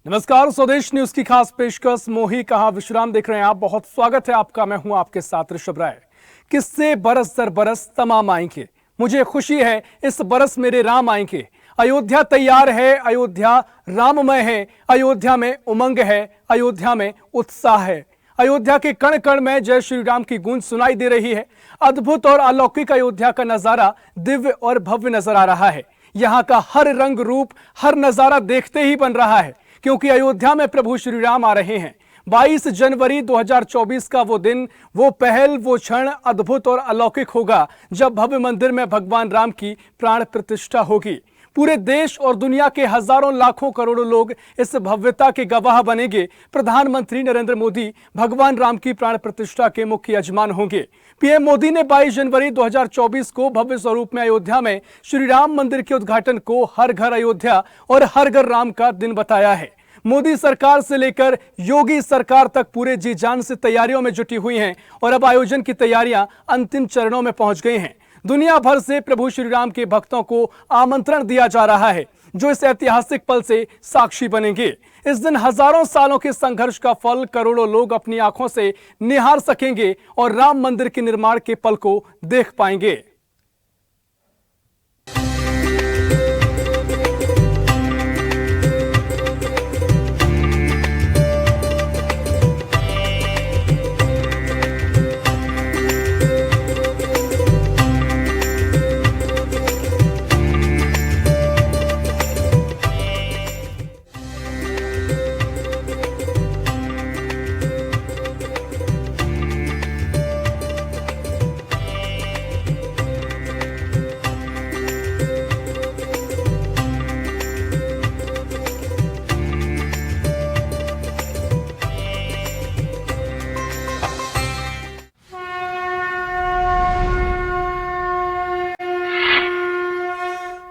नमस्कार, स्वदेश न्यूज की खास पेशकश मोही कहा विश्राम देख रहे हैं आप। बहुत स्वागत है आपका। मैं हूं आपके साथ ऋषभ राय। किससे बरस दर बरस तमाम आएंगे, मुझे खुशी है इस बरस मेरे राम आएंगे। अयोध्या तैयार है, अयोध्या राममय है, अयोध्या में उमंग है, अयोध्या में उत्साह है। अयोध्या के कण कण में जय श्री राम की गूंज सुनाई दे रही है। अद्भुत और अलौकिक अयोध्या का नजारा दिव्य और भव्य नजर आ रहा है। यहां का हर रंग रूप, हर नजारा देखते ही बन रहा है, क्योंकि अयोध्या में प्रभु श्री राम आ रहे हैं। 22 जनवरी 2024 का वो दिन, वो पहल, वो क्षण अद्भुत और अलौकिक होगा जब भव्य मंदिर में भगवान राम की प्राण प्रतिष्ठा होगी। पूरे देश और दुनिया के हजारों लाखों करोड़ों लोग इस भव्यता के गवाह बनेंगे। प्रधानमंत्री नरेंद्र मोदी भगवान राम की प्राण प्रतिष्ठा के मुख्य यजमान होंगे। पीएम मोदी ने 22 जनवरी 2024 को भव्य स्वरूप में अयोध्या में श्री राम मंदिर के उद्घाटन को हर घर अयोध्या और हर घर राम का दिन बताया है। मोदी सरकार से लेकर योगी सरकार तक पूरे जी जान से तैयारियों में जुटी हुई हैं और अब आयोजन की तैयारियां अंतिम चरणों में पहुंच गई हैं। दुनिया भर से प्रभु श्री राम के भक्तों को आमंत्रण दिया जा रहा है, जो इस ऐतिहासिक पल से साक्षी बनेंगे। इस दिन हजारों सालों के संघर्ष का फल करोड़ों लोग अपनी आंखों से निहार सकेंगे और राम मंदिर के निर्माण के पल को देख पाएंगे।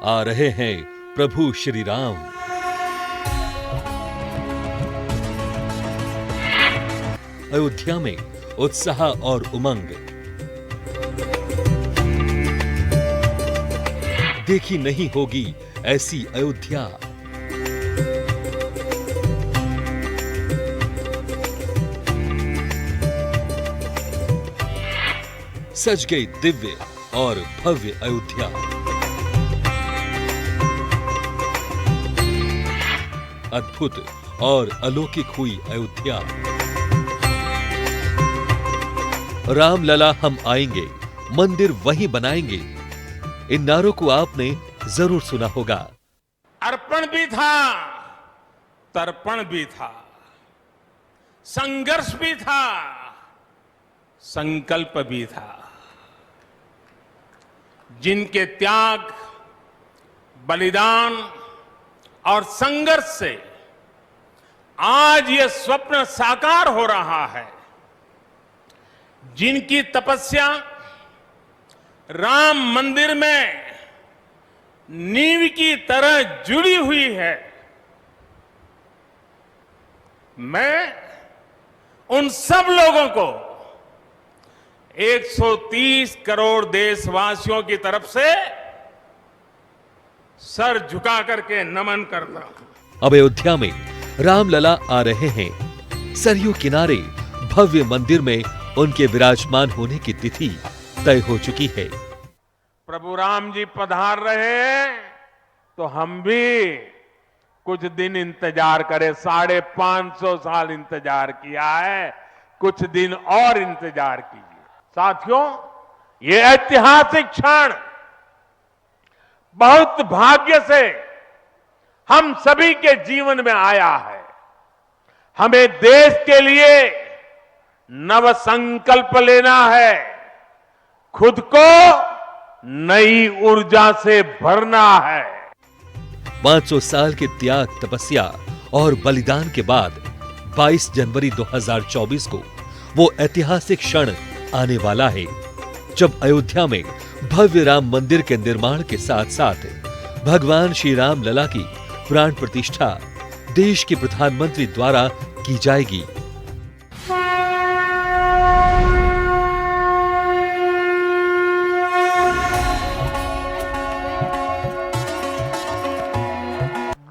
आ रहे हैं प्रभु श्री राम। अयोध्या में उत्साह और उमंग देखी नहीं होगी ऐसी अयोध्या। सज गई दिव्य और भव्य अयोध्या। अद्भुत और अलौकिक हुई अयोध्या। राम लला हम आएंगे, मंदिर वहीं बनाएंगे। इन नारों को आपने जरूर सुना होगा। अर्पण भी था, तर्पण भी था, संघर्ष भी था, संकल्प भी था। जिनके त्याग, बलिदान और संघर्ष से आज ये स्वप्न साकार हो रहा है, जिनकी तपस्या राम मंदिर में नींव की तरह जुड़ी हुई है, मैं उन सब लोगों को 130 करोड़ देशवासियों की तरफ से सर झुका करके नमन करता हूं। अब अयोध्या में रामलला आ रहे हैं। सरयू किनारे भव्य मंदिर में उनके विराजमान होने की तिथि तय हो चुकी है। प्रभु राम जी पधार रहे हैं तो हम भी कुछ दिन इंतजार करें। 550 साल इंतजार किया है, कुछ दिन और इंतजार कीजिए। साथियों, ये ऐतिहासिक क्षण बहुत भाग्य से हम सभी के जीवन में आया है। हमें देश के लिए नव संकल्प लेना है, खुद को नई ऊर्जा से भरना है। 500 साल के त्याग, तपस्या और बलिदान के बाद 22 जनवरी 2024 को वो ऐतिहासिक क्षण आने वाला है जब अयोध्या में भव्य राम मंदिर के निर्माण के साथ साथ भगवान श्री राम लला की प्राण प्रतिष्ठा देश के प्रधानमंत्री द्वारा की जाएगी।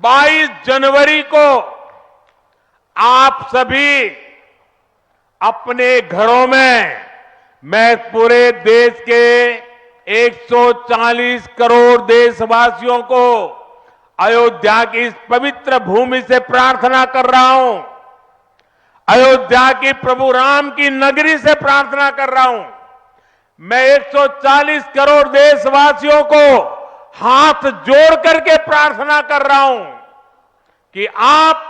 बाईस जनवरी को आप सभी अपने घरों में, मैं पूरे देश के 140 करोड़ देशवासियों को अयोध्या की इस पवित्र भूमि से प्रार्थना कर रहा हूं, अयोध्या की प्रभु राम की नगरी से प्रार्थना कर रहा हूं। मैं 140 करोड़ देशवासियों को हाथ जोड़ करके प्रार्थना कर रहा हूं कि आप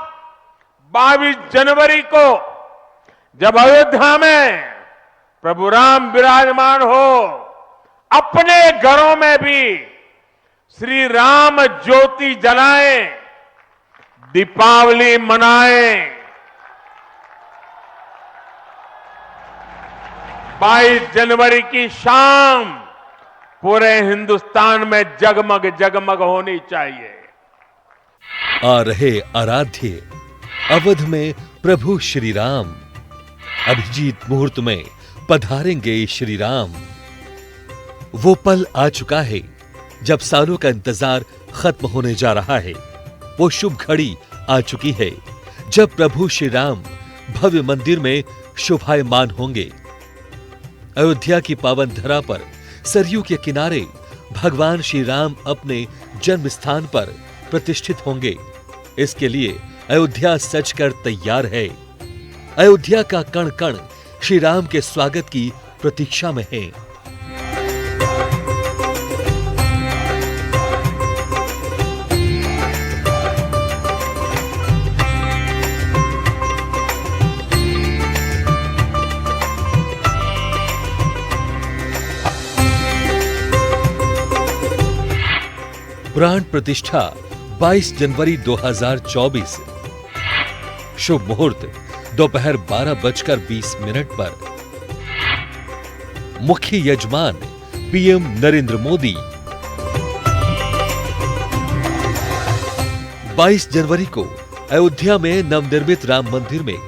22 जनवरी को जब अयोध्या में प्रभु राम विराजमान हो, अपने घरों में भी श्री राम ज्योति जलाएं, दीपावली मनाएं। 22 जनवरी की शाम पूरे हिंदुस्तान में जगमग जगमग होनी चाहिए। आ रहे आराध्य अवध में प्रभु श्री राम, अभिजीत मुहूर्त में पधारेंगे श्री राम। वो पल आ चुका है जब सालों का इंतजार खत्म होने जा रहा है। वो शुभ घड़ी आ चुकी है जब प्रभु श्री राम भव्य मंदिर में शोभायमान होंगे। अयोध्या की पावन धरा पर सरयू के किनारे भगवान श्री राम अपने जन्म स्थान पर प्रतिष्ठित होंगे। इसके लिए अयोध्या सजकर तैयार है। अयोध्या का कण कण श्री राम के स्वागत की प्रतीक्षा में है। प्राण प्रतिष्ठा 22 जनवरी 2024। शुभ मुहूर्त दोपहर 12:20 पर। मुख्य यजमान पीएम नरेंद्र मोदी। 22 जनवरी को अयोध्या में नवनिर्मित राम मंदिर में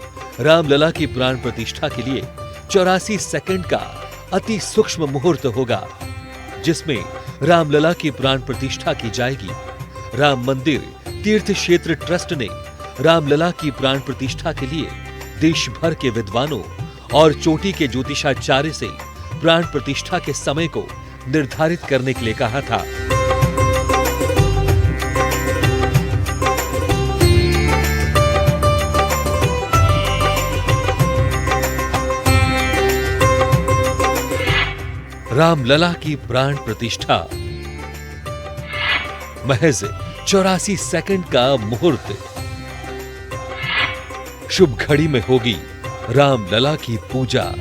रामलला की प्राण प्रतिष्ठा के लिए 84 सेकंड का अति सूक्ष्म मुहूर्त होगा, जिसमें रामलला की प्राण प्रतिष्ठा की जाएगी। राम मंदिर तीर्थ क्षेत्र ट्रस्ट ने रामलला की प्राण प्रतिष्ठा के लिए देश भर के विद्वानों और चोटी के ज्योतिषाचार्य से प्राण प्रतिष्ठा के समय को निर्धारित करने के लिए कहा था। रामलला की प्राण प्रतिष्ठा महज 84 सेकंड का मुहूर्त। शुभ घड़ी में होगी रामलला की पूजा।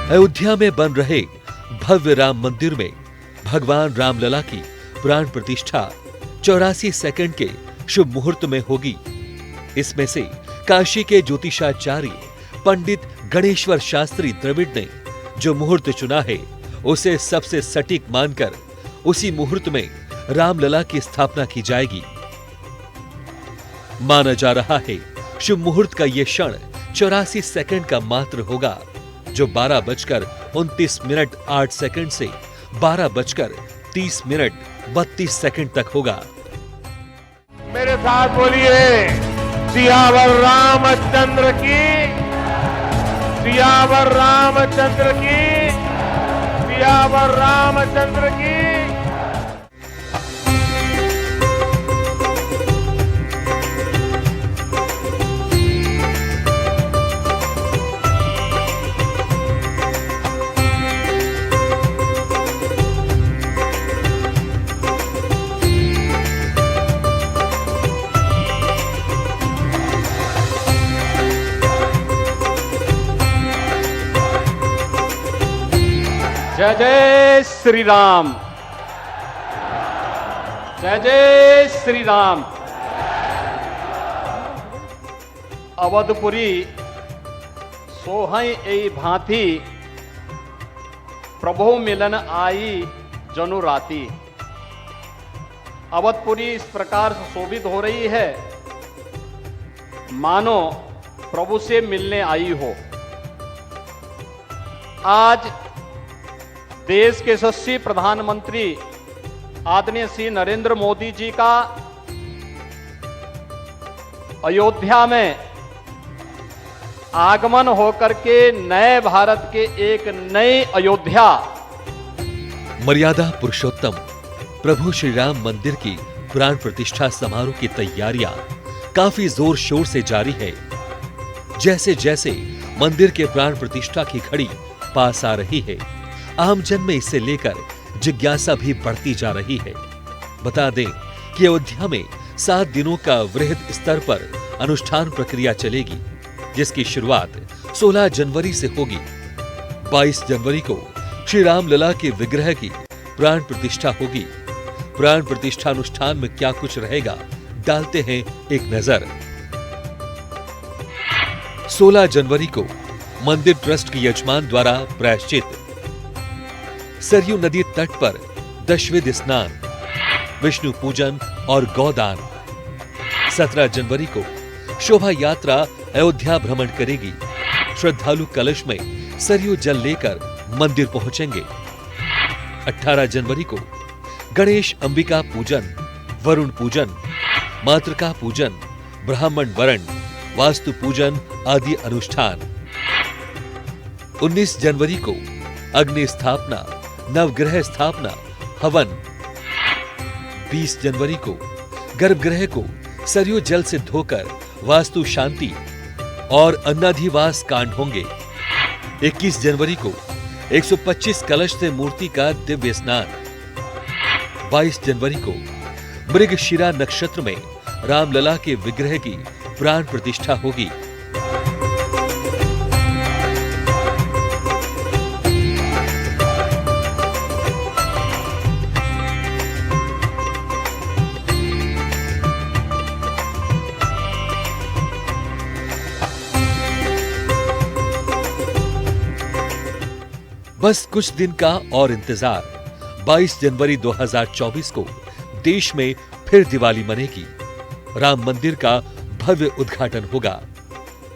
अयोध्या में बन रहे भव्य राम मंदिर में भगवान रामलला की प्राण प्रतिष्ठा 84 सेकंड के शुभ मुहूर्त में होगी। इसमें से काशी के ज्योतिषाचार्य पंडित गणेश्वर शास्त्री द्रविड़ ने जो मुहूर्त चुना है, उसे सबसे सटीक मानकर उसी मुहूर्त में रामलला की स्थापना की जाएगी। माना जा रहा है शुभ मुहूर्त का यह क्षण 84 सेकंड का मात्र होगा, जो 12:29 से 12:30 तक होगा। मेरे साथ बोलिए, सियावर रामचंद्र की, सियावर रामचंद्र की, सियावर रामचंद्र की। जय जय श्री राम, जय जय श्री राम। अवधपुरी सोहई ए भांति प्रभु मिलन आई जनु राती। अवधपुरी इस प्रकार से शोभित हो रही है मानो प्रभु से मिलने आई हो। आज देश के यशस्वी प्रधानमंत्री आदरणीय श्री नरेंद्र मोदी जी का अयोध्या में आगमन होकर के नए भारत के एक नई अयोध्या मर्यादा पुरुषोत्तम प्रभु श्री राम मंदिर की प्राण प्रतिष्ठा समारोह की तैयारियां काफी जोर शोर से जारी है। जैसे जैसे मंदिर के प्राण प्रतिष्ठा की घड़ी पास आ रही है, आमजन में इसे लेकर जिज्ञासा भी बढ़ती जा रही है। बता दें कि अयोध्या में 7 दिनों का वृहद स्तर पर अनुष्ठान प्रक्रिया चलेगी, जिसकी शुरुआत 16 जनवरी से होगी। 22 जनवरी को श्री रामलला के विग्रह की प्राण प्रतिष्ठा होगी। प्राण प्रतिष्ठा अनुष्ठान में क्या कुछ रहेगा, डालते हैं एक नजर। 16 जनवरी को मंदिर ट्रस्ट के यजमान द्वारा प्रायश्चित, सरयू नदी तट पर दशविध स्नान, विष्णु पूजन और गौदान। 17 जनवरी को शोभा यात्रा अयोध्या भ्रमण करेगी। श्रद्धालु कलश में सरयू जल लेकर मंदिर पहुंचेंगे। 18 जनवरी को गणेश अंबिका पूजन, वरुण पूजन, मातृका पूजन, ब्राह्मण वरण, वास्तु पूजन आदि अनुष्ठान। 19 जनवरी को अग्नि स्थापना, नवग्रह स्थापना, हवन। 20 जनवरी को गर्भगृह को सरयू जल से धोकर वास्तु शांति और अन्नाधिवास कांड होंगे। 21 जनवरी को 125 कलश से मूर्ति का दिव्य स्नान। 22 जनवरी को मृगशिरा नक्षत्र में रामलला के विग्रह की प्राण प्रतिष्ठा होगी। बस कुछ दिन का और इंतजार। 22 जनवरी 2024 को देश में फिर दिवाली मनेगी। राम मंदिर का भव्य उद्घाटन होगा।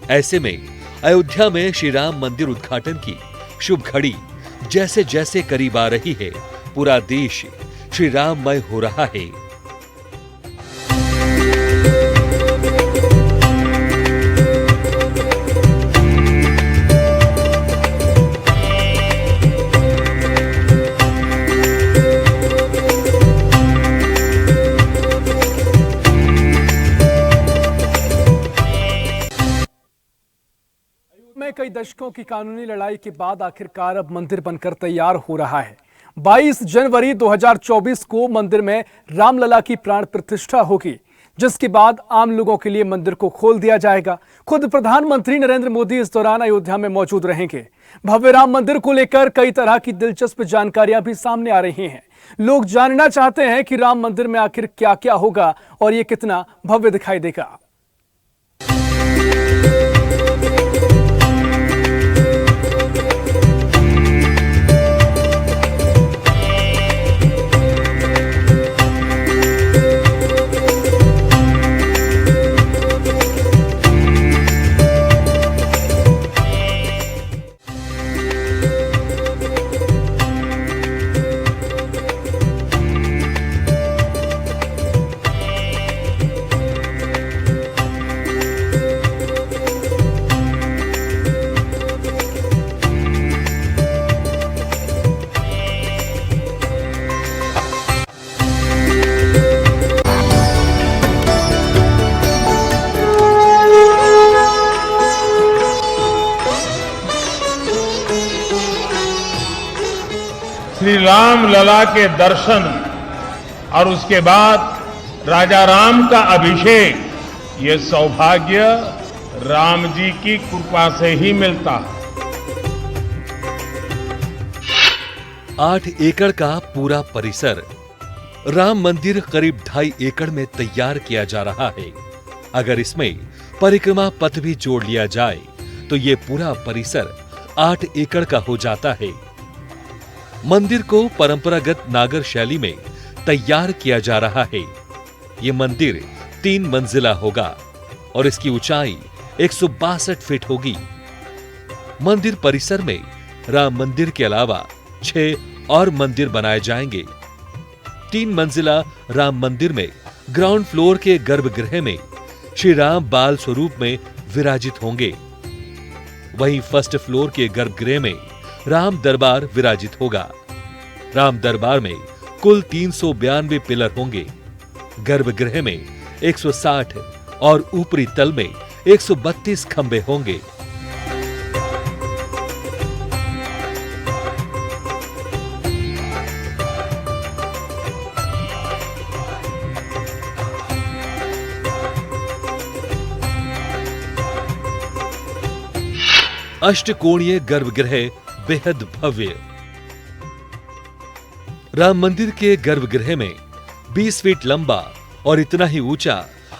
ऐसे में अयोध्या में श्री राम मंदिर उद्घाटन की शुभ घड़ी जैसे जैसे करीब आ रही है, पूरा देश श्री राममय हो रहा है। में कई दशकों की कानूनी लड़ाई के बाद आखिरकार अब मंदिर बनकर तैयार हो रहा है। 22 जनवरी 2024 को मंदिर में रामलला की प्राण प्रतिष्ठा होगी, जिसके बाद आम लोगों के लिए मंदिर को खोल दिया जाएगा। खुद प्रधानमंत्री नरेंद्र मोदी इस दौरान अयोध्या में मौजूद रहेंगे। भव्य राम मंदिर को लेकर कई तरह की दिलचस्प जानकारियां भी सामने आ रही हैं। लोग जानना चाहते हैं कि राम मंदिर में आखिर क्या क्या होगा और ये कितना भव्य दिखाई देगा। श्री राम लला के दर्शन और उसके बाद राजा राम का अभिषेक, ये सौभाग्य राम जी की कृपा से ही मिलता है। 8 एकड़ का पूरा परिसर राम मंदिर करीब 2.5 एकड़ में तैयार किया जा रहा है। अगर इसमें परिक्रमा पथ भी जोड़ लिया जाए तो ये पूरा परिसर 8 एकड़ का हो जाता है। मंदिर को परंपरागत नागर शैली में तैयार किया जा रहा है। ये मंदिर 3 मंजिला होगा और इसकी ऊंचाई 162 फीट होगी। मंदिर परिसर में राम मंदिर के अलावा 6 और मंदिर बनाए जाएंगे। 3 मंजिला राम मंदिर में ग्राउंड फ्लोर के गर्भगृह में श्री राम बाल स्वरूप में विराजित होंगे। वहीं फर्स्ट फ्लोर के गर्भगृह में राम दरबार विराजित होगा। राम दरबार में कुल 392 पिलर होंगे। गर्भगृह में 160 और ऊपरी तल में 132 खंभे होंगे। अष्टकोणीय गर्भगृह बेहद भव्य। राम मंदिर के गर्भगृह में 20 फीट लंबा और इतना ही ऊंचा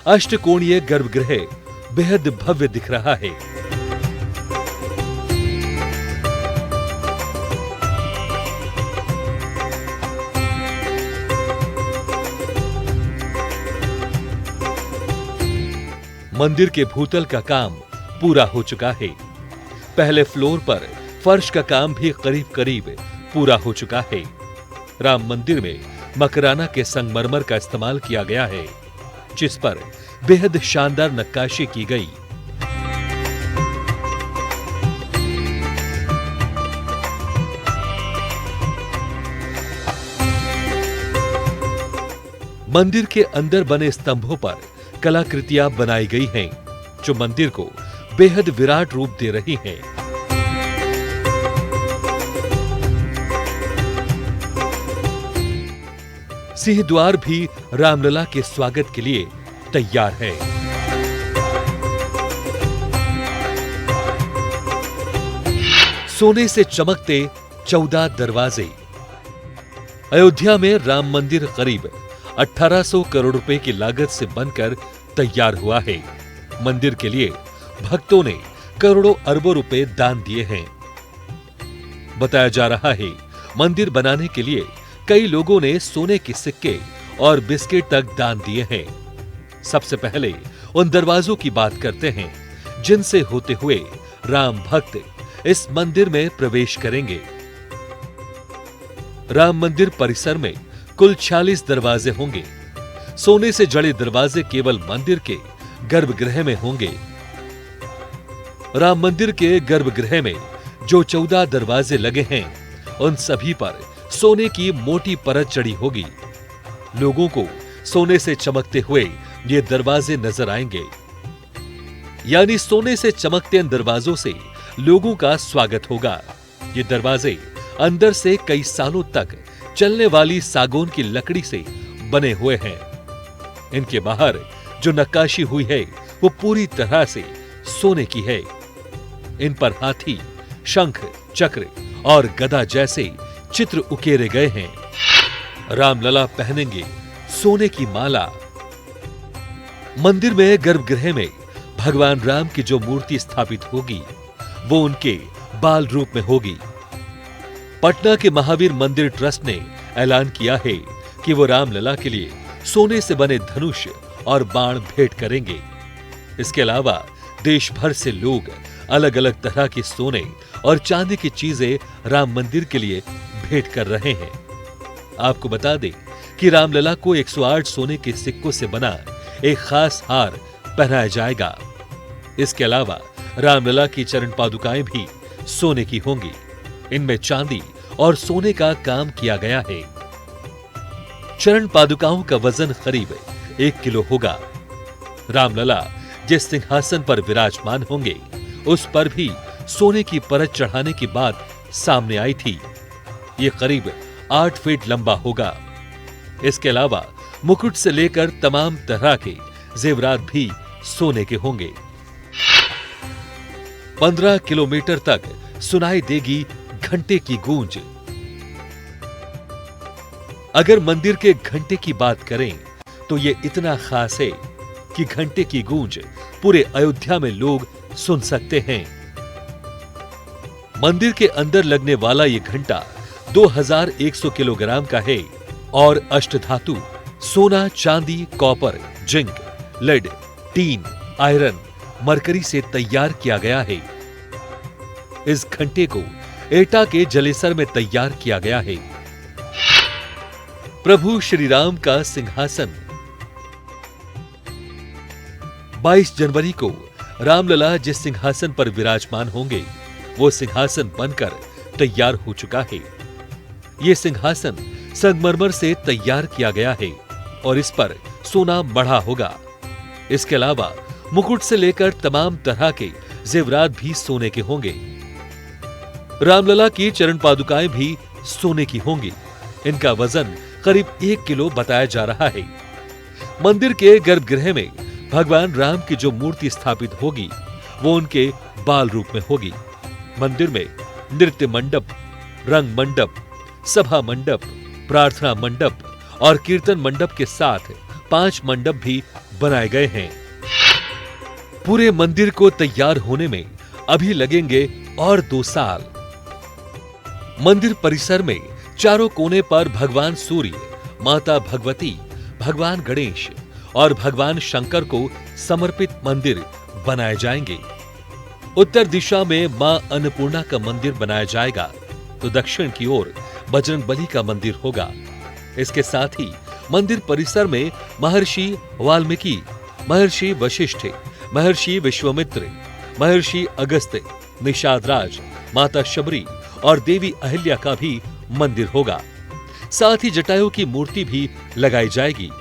अष्टकोणीय गर्भगृह बेहद भव्य दिख रहा है। मंदिर के भूतल का काम पूरा हो चुका है। पहले फ्लोर पर फर्श का काम भी करीब करीब पूरा हो चुका है। राम मंदिर में मकराना के संगमरमर का इस्तेमाल किया गया है, जिस पर बेहद शानदार नक्काशी की गई। मंदिर के अंदर बने स्तंभों पर कलाकृतियां बनाई गई हैं, जो मंदिर को बेहद विराट रूप दे रही हैं। सिंह द्वार भी रामलला के स्वागत के लिए तैयार है। सोने से चमकते 14 दरवाजे। अयोध्या में राम मंदिर करीब 1800 करोड़ रुपए की लागत से बनकर तैयार हुआ है। मंदिर के लिए भक्तों ने करोड़ों अरबों रुपए दान दिए हैं। बताया जा रहा है मंदिर बनाने के लिए कई लोगों ने सोने के सिक्के और बिस्किट तक दान दिए हैं। सबसे पहले उन दरवाजों की बात करते हैं जिनसे होते हुए राम भक्त इस मंदिर में प्रवेश करेंगे। राम मंदिर परिसर में कुल 46 दरवाजे होंगे। सोने से जड़े दरवाजे केवल मंदिर के गर्भगृह में होंगे। राम मंदिर के गर्भगृह में जो 14 दरवाजे लगे हैं, उन सभी पर सोने की मोटी परत चढ़ी होगी। लोगों को सोने से चमकते हुए ये दरवाजे नजर आएंगे, यानी सोने से चमकते इन दरवाजों से लोगों का स्वागत होगा। ये दरवाजे अंदर से कई सालों तक चलने वाली सागौन की लकड़ी से बने हुए हैं। इनके बाहर जो नक्काशी हुई है वो पूरी तरह से सोने की है। इन पर हाथी, शंख, चक्र और गदा जैसे चित्र उकेरे गए हैं। रामलला पहनेंगे सोने की माला। मंदिर में गर्भगृह में भगवान राम की जो मूर्ति स्थापित होगी वो उनके बाल रूप में होगी। पटना के महावीर मंदिर ट्रस्ट ने ऐलान किया है कि वो रामलला के लिए सोने से बने धनुष और बाण भेंट करेंगे। इसके अलावा देश भर से लोग अलग अलग तरह की सोने और चांदी की चीजें राम मंदिर के लिए भेंट कर रहे हैं। आपको बता दें कि रामलला को 108 सोने के सिक्कों से बना एक खास हार पहनाया जाएगा। इसके अलावा रामलला की चरण पादुकाएं भी सोने की होंगी। इनमें चांदी और सोने का काम किया गया है। चरण पादुकाओं का वजन करीब 1 किलो होगा। रामलला जिस सिंहासन पर विराजमान होंगे उस पर भी सोने की परत चढ़ाने की बात सामने आई थी। ये करीब 8 फीट लंबा होगा। इसके अलावा मुकुट से लेकर तमाम तरह के जेवरात भी सोने के होंगे। 15 किलोमीटर तक सुनाई देगी घंटे की गूंज। अगर मंदिर के घंटे की बात करें तो ये इतना खास है कि घंटे की गूंज पूरे अयोध्या में लोग सुन सकते हैं। मंदिर के अंदर लगने वाला ये घंटा 2100 किलोग्राम का है और अष्टधातु सोना, चांदी, copper, zinc, lead, tin, iron, mercury से तैयार किया गया है। इस घंटे को एटा के जलेसर में तैयार किया गया है। प्रभु श्री राम का सिंहासन। 22 जनवरी को रामलला जिस सिंहासन पर विराजमान होंगे वो सिंहासन बनकर तैयार हो चुका है। यह सिंहासन संगमरमर से तैयार किया गया है और इस पर सोना मढ़ा होगा। इसके अलावा मुकुट से लेकर तमाम तरह के जेवरात भी सोने के होंगे। रामलला की चरण पादुकाएं भी सोने की होंगी। इनका वजन करीब 1 किलो बताया जा रहा है। मंदिर के गर्भगृह में भगवान राम की जो मूर्ति स्थापित होगी वो उनके बाल रूप में होगी। मंदिर में नृत्य मंडप, रंग मंडप, सभा मंडप, प्रार्थना मंडप और कीर्तन मंडप के साथ 5 मंडप भी बनाए गए हैं। पूरे मंदिर को तैयार होने में अभी लगेंगे और 2 साल। मंदिर परिसर में चारों कोने पर भगवान सूर्य, माता भगवती, भगवान गणेश और भगवान शंकर को समर्पित मंदिर बनाए जाएंगे। उत्तर दिशा में मां अन्नपूर्णा का मंदिर बनाया जाएगा तो दक्षिण की ओर बजरंगबली का मंदिर होगा। इसके साथ ही मंदिर परिसर में महर्षि वाल्मीकि, महर्षि वशिष्ठ, महर्षि विश्वामित्र, महर्षि अगस्त्य, निषादराज, माता शबरी और देवी अहिल्या का भी मंदिर होगा। साथ ही जटायु की मूर्ति भी लगाई जाएगी।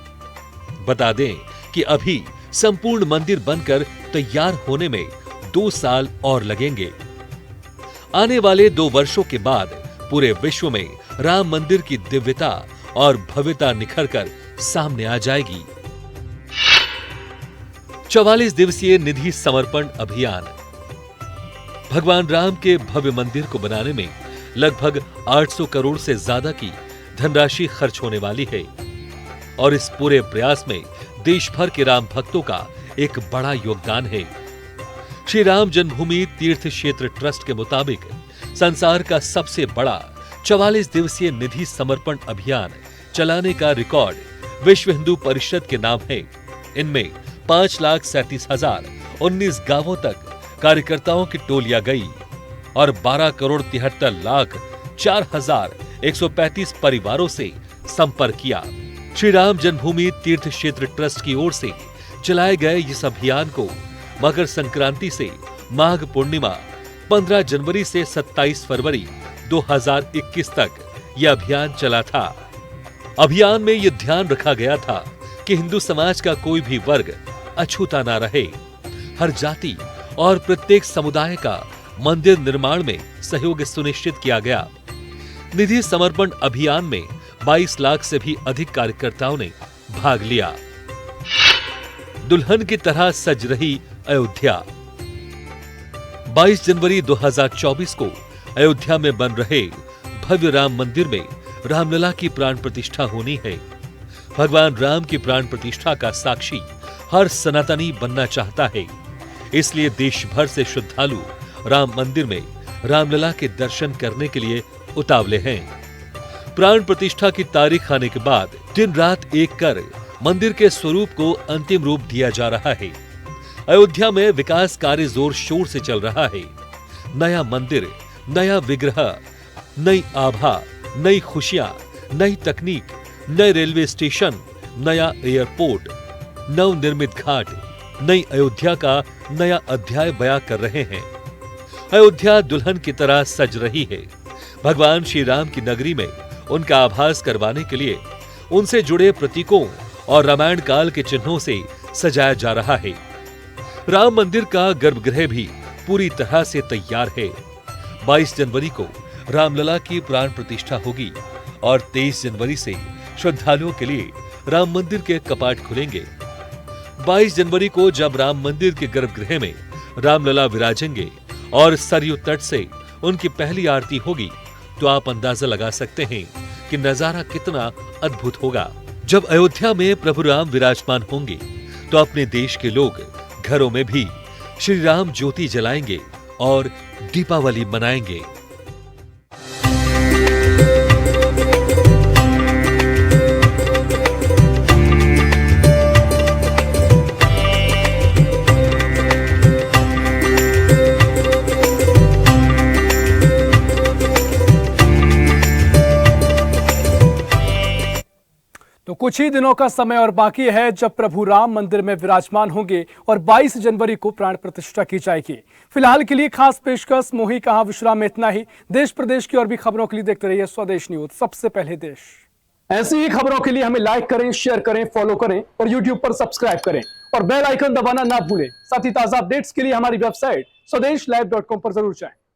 बता दें कि अभी संपूर्ण मंदिर बनकर तैयार होने में 2 साल और लगेंगे। आने वाले 2 वर्षों के बाद पूरे विश्व में राम मंदिर की दिव्यता और भव्यता निखरकर सामने आ जाएगी। 44 दिवसीय निधि समर्पण अभियान। भगवान राम के भव्य मंदिर को बनाने में लगभग 800 करोड़ से ज्यादा की धनराशि खर्च होने वाली है और इस पूरे प्रयास में देश भर के राम भक्तों का एक बड़ा योगदान है। श्री राम जन्मभूमि तीर्थ क्षेत्र ट्रस्ट के मुताबिक संसार का सबसे बड़ा 44 दिवसीय निधि समर्पण अभियान चलाने का रिकॉर्ड विश्व हिंदू परिषद के नाम है। इनमें 5,37,019 गांवों तक कार्यकर्ताओं की टोलियां गई और 12,73,04,135 परिवारों से संपर्क किया। श्री राम जन्मभूमि तीर्थ क्षेत्र ट्रस्ट की ओर से चलाए गए इस अभियान को मकर संक्रांति से माघ पूर्णिमा 15 जनवरी से 27 फरवरी 2021 तक यह अभियान चला था। अभियान में यह ध्यान रखा गया था कि हिंदू समाज का कोई भी वर्ग अछूता ना रहे। हर जाति और प्रत्येक समुदाय का मंदिर निर्माण में सहयोग सुनिश्चित किया गया। निधि समर्पण अभियान में 22 लाख से भी अधिक कार्यकर्ताओं ने भाग लिया। दुल्हन की तरह सज रही अयोध्या। 22 जनवरी 2024 को अयोध्या में बन रहे भव्य राम मंदिर में रामलला की प्राण प्रतिष्ठा होनी है। भगवान राम की प्राण प्रतिष्ठा का साक्षी हर सनातनी बनना चाहता है। इसलिए देश भर से श्रद्धालु राम मंदिर में रामलला के दर्शन करने के लिए उतावले हैं। प्राण प्रतिष्ठा की तारीख आने के बाद दिन रात एक कर मंदिर के स्वरूप को अंतिम रूप दिया जा रहा है। अयोध्या में विकास कार्य जोर शोर से चल रहा है। नया मंदिर, नया विग्रह, नई आभा, नई खुशियां, नई तकनीक, नए रेलवे स्टेशन, नया एयरपोर्ट, नवनिर्मित घाट, नई अयोध्या का नया अध्याय बयां कर रहे हैं। अयोध्या दुल्हन की तरह सज रही है। भगवान श्री राम की नगरी में उनका आभास करवाने के लिए उनसे जुड़े प्रतीकों और रामायण काल के चिन्हों से सजाया जा रहा है। राम मंदिर का गर्भगृह भी पूरी तरह से तैयार है। 22 जनवरी को रामलला की प्राण प्रतिष्ठा होगी और 23 जनवरी से श्रद्धालुओं के लिए राम मंदिर के कपाट खुलेंगे। 22 जनवरी को जब राम मंदिर के गर्भगृह में रामलला विराजेंगे और सरयू तट से उनकी पहली आरती होगी तो आप अंदाजा लगा सकते हैं कि नजारा कितना अद्भुत होगा। जब अयोध्या में प्रभु राम विराजमान होंगे तो अपने देश के लोग घरों में भी श्री राम ज्योति जलाएंगे और दीपावली मनाएंगे। कुछ ही दिनों का समय और बाकी है जब प्रभु राम मंदिर में विराजमान होंगे और 22 जनवरी को प्राण प्रतिष्ठा की जाएगी। फिलहाल के लिए खास पेशकश मोही कहा विश्राम में इतना ही। देश प्रदेश की और भी खबरों के लिए देखते रहिए स्वदेश न्यूज, सबसे पहले देश। ऐसी ही खबरों के लिए हमें लाइक करें, शेयर करें, फॉलो करें और यूट्यूब पर सब्सक्राइब करें और बेल आइकन दबाना ना भूलें। साथ ही ताजा अपडेट्स के लिए हमारी वेबसाइट स्वदेशलाइव.com पर जरूर जाएं।